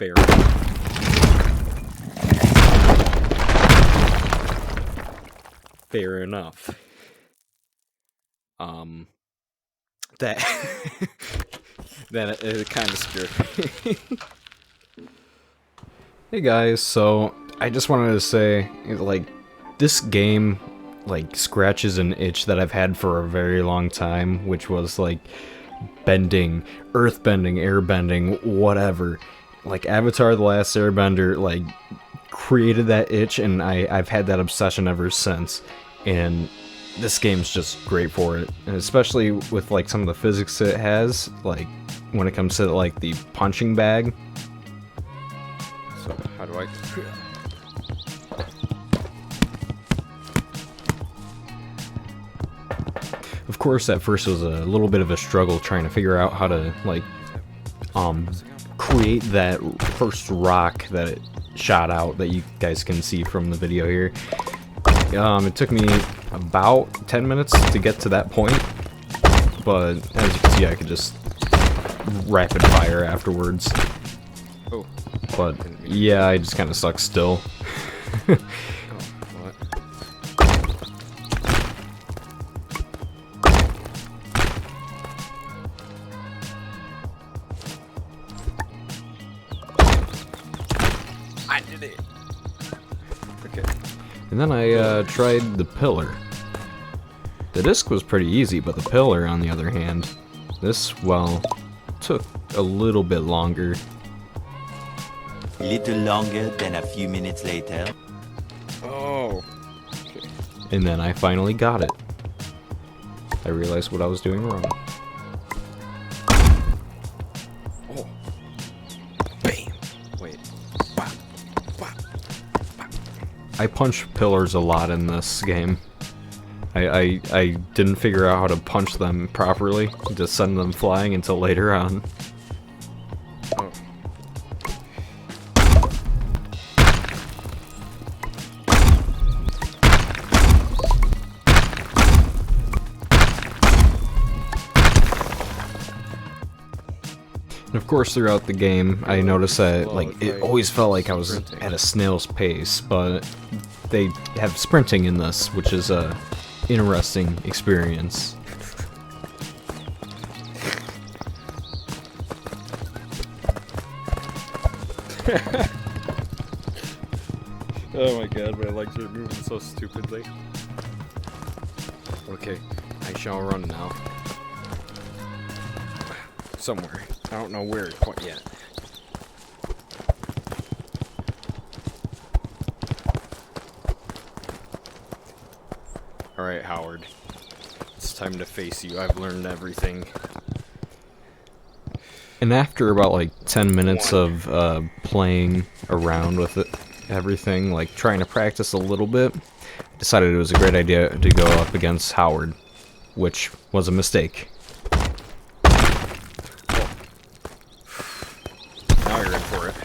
Fair. Fair enough. That that it kind of scared me. Hey guys, so I just wanted to say, like, this game, like, scratches an itch that I've had for a very long time, which was, like, bending, earth bending, air bending, whatever. Like, Avatar: The Last Airbender, like, created that itch, and I've had that obsession ever since. And this game's just great for it, and especially with, like, some of the physics it has, like, when it comes to, like, the punching bag. So, how do I... Of course, at first it was a little bit of a struggle trying to figure out how to, like, create that first rock that it shot out that you guys can see from the video here. It took me about 10 minutes to get to that point, but as you can see, I could just rapid fire afterwards. Oh. But yeah, I just kind of suck still. I did it. Okay. And then I tried the pillar. The disc was pretty easy, but the pillar, on the other hand, this, well, took a little bit longer. Little longer than a few minutes later. Oh. Okay. And then I finally got it. I realized what I was doing wrong. Oh. Bam. Wait. Bah. Bah. Bah. I punch pillars a lot in this game. I didn't figure out how to punch them properly, just send them flying until later on. Oh. And of course, throughout the game, I noticed that, like, it always felt like I was at a snail's pace, but they have sprinting in this, which is a interesting experience. Oh my god, my legs are moving so stupidly. Okay, I shall run now. Somewhere. I don't know where quite yet. Alright, Howard. It's time to face you. I've learned everything. And after about, like, 10 minutes of playing around with it, everything, like, trying to practice a little bit, I decided it was a great idea to go up against Howard, which was a mistake. Now you're in for it.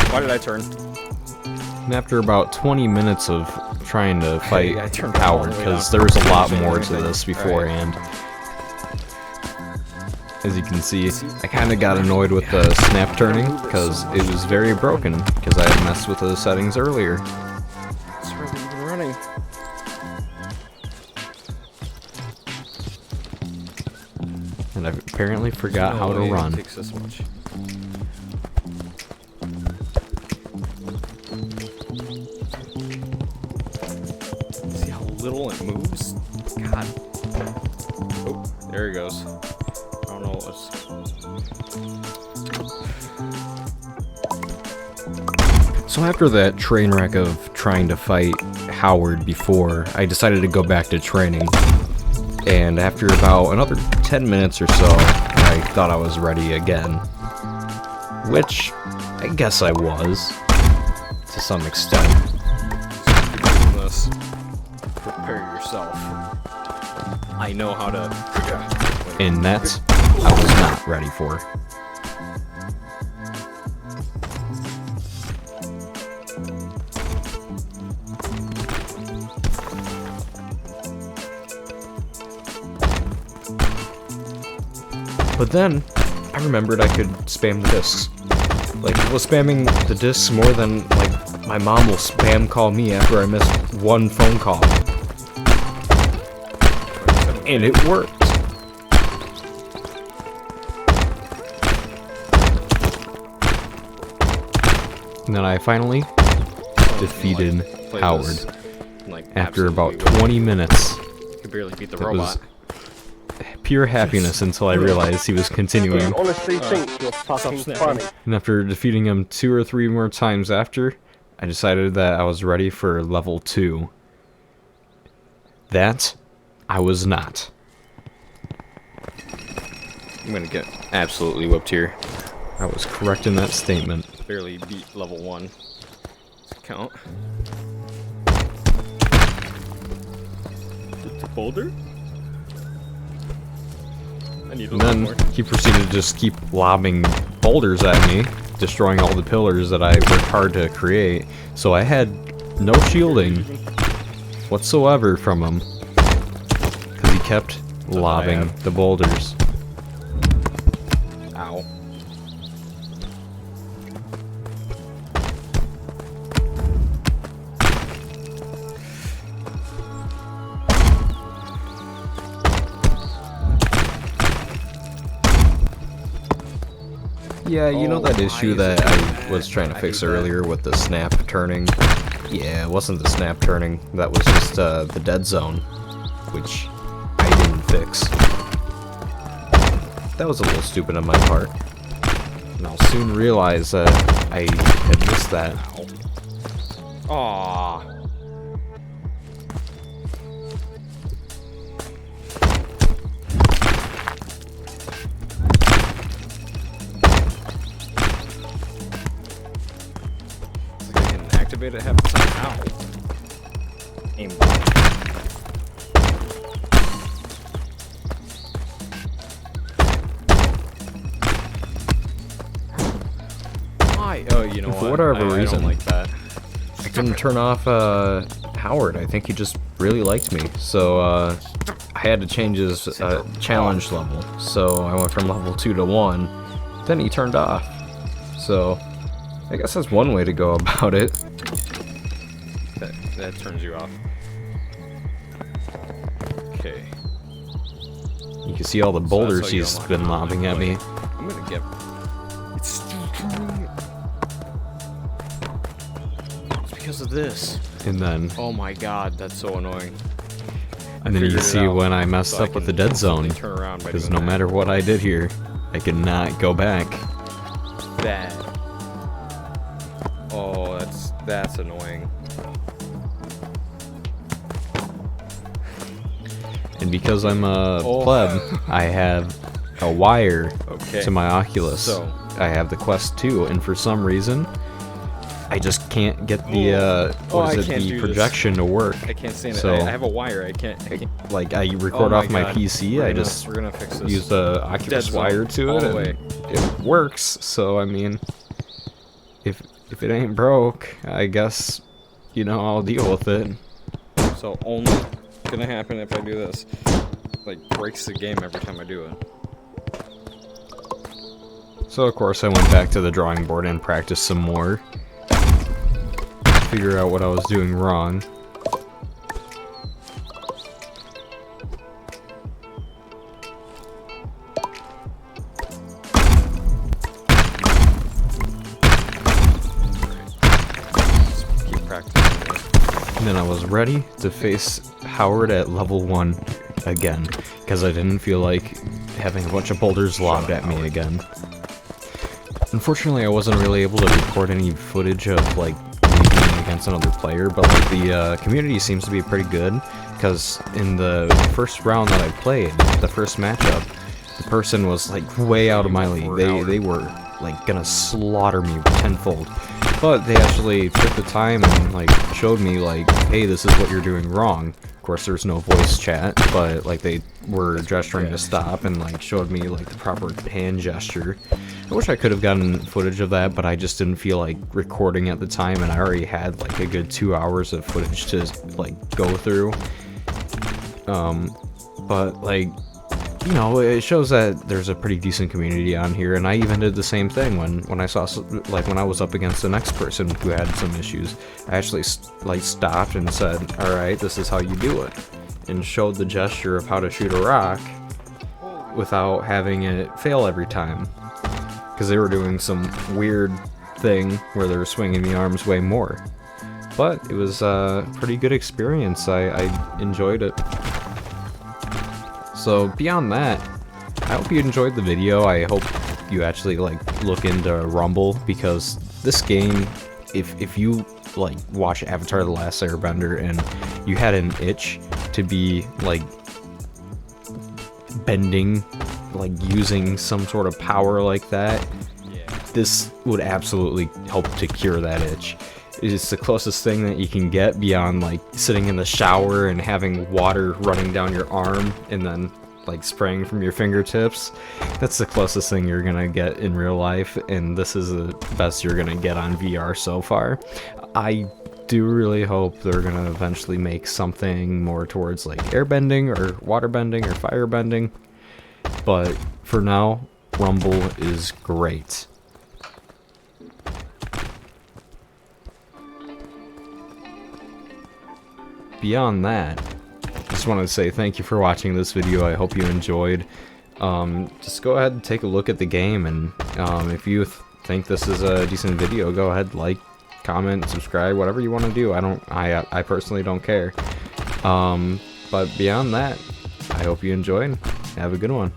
Why did I turn? And after about 20 minutes of trying to fight Howard, because there was a lot more to this beforehand. As you can see, I kind of got annoyed with the snap turning, because it was very broken, because I had messed with those settings earlier. It's really even running. And I apparently forgot how to run. It takes this much. See how little it moves? God. Oh, there he goes. I don't know what's... So after that train wreck of trying to fight Howard before, I decided to go back to training. And after about another 10 minutes or so, I thought I was ready again. Which, I guess I was, to some extent. This. Prepare yourself. I know how to... And that, I was not ready for. But then, I remembered I could spam the discs. Like, I was spamming the discs more than, like, my mom will spam call me after I miss one phone call. And it worked. And then I finally defeated Howard. After about 20 minutes. Could barely beat the It robot. was pure happiness until I realized he was continuing. Honestly think you're fucking funny. And after defeating him 2 or 3 more times after, I decided that I was ready for level 2. That, I was not. I'm gonna get absolutely whipped here. I was correct in that statement. Barely beat level 1. Count. The boulder? I need a And little then more. he proceeded to just keep lobbing boulders at me, destroying all the pillars that I worked hard to create. So I had no shielding whatsoever from him. Because he kept lobbing the boulders. Ow. Yeah, you know Oh, that why issue is that it I was trying to I fix hate that. earlier with the snap turning? Yeah, it wasn't the snap turning. That was just the dead zone, which I didn't fix. That was a little stupid on my part. And I'll soon realize that I had missed that. Aww. I can activate it half the time. Ow. Aim. Why? Oh, you know For what? whatever I reason. don't like that. I couldn't turn off Howard. I think he just really liked me. So I had to change his challenge level. So I went from level 2 to 1. Then he turned off. So I guess that's one way to go about it. That turns you off. Okay. You can see all the So boulders that's how you he's unlock been it. lobbing at me. I'm gonna get. It's because of this. And then Oh my god, that's so annoying. and then you can figured it see out, when I messed so I up with the can dead zone. instantly turn around by Because doing no that. matter what I did here, I could not go back. Bad. Oh, that's annoying. And because I'm a Oh. pleb, I have a wire Okay. to my Oculus. So- I have the Quest 2, and for some reason, I just can't get the Oh, I what is it, can't the do this. projection to work. I can't stand So- it. I have a wire. I can't. Like I record Oh off my God. PC, I just we're gonna fix this. use the Oculus Dead zone wire to all it, the and way. it works. So I mean, if it ain't broke, I guess I'll deal with it. So only gonna happen if I do this. Like breaks the game every time I do it. So of course I went back to the drawing board and practiced some more. Figure out what I was doing wrong. Keep practicing. And then I was ready to face Howard at level 1 again, because I didn't feel like having a bunch of boulders lobbed at me again. Unfortunately, I wasn't really able to record any footage of like me playing against another player, but like the community seems to be pretty good, because in the first round that I played, the first matchup, the person was like way out of my league. They were like gonna slaughter me tenfold, but they actually took the time and like showed me like, hey, this is what you're doing wrong. Of course, there's no voice chat, but like they were gesturing to stop and like showed me like the proper hand gesture. I wish I could have gotten footage of that, but I just didn't feel like recording at the time, and I already had like a good 2 hours of footage to like go through. But like, you know, it shows that there's a pretty decent community on here, and I even did the same thing when I saw, like, when I was up against the next person who had some issues. I actually like stopped and said, all right, this is how you do it, and showed the gesture of how to shoot a rock without having it fail every time, because they were doing some weird thing where they were swinging the arms way more. But it was a pretty good experience. I enjoyed it. So beyond that, I hope you enjoyed the video. I hope you actually like look into Rumble, because this game, if you like watch Avatar: The Last Airbender and you had an itch to be like bending, like using some sort of power like that, this would absolutely help to cure that itch. It's the closest thing that you can get beyond like sitting in the shower and having water running down your arm and then like spraying from your fingertips. That's the closest thing you're gonna get in real life, and this is the best you're gonna get on VR so far. I do really hope they're gonna eventually make something more towards like airbending or waterbending or firebending, but for now, Rumble is great. Beyond that, I just wanted to say thank you for watching this video. I hope you enjoyed. Just go ahead and take a look at the game, and if you think this is a decent video, go ahead, like, comment, subscribe, whatever you want to do. I personally don't care. But beyond that, I hope you enjoyed. Have a good one.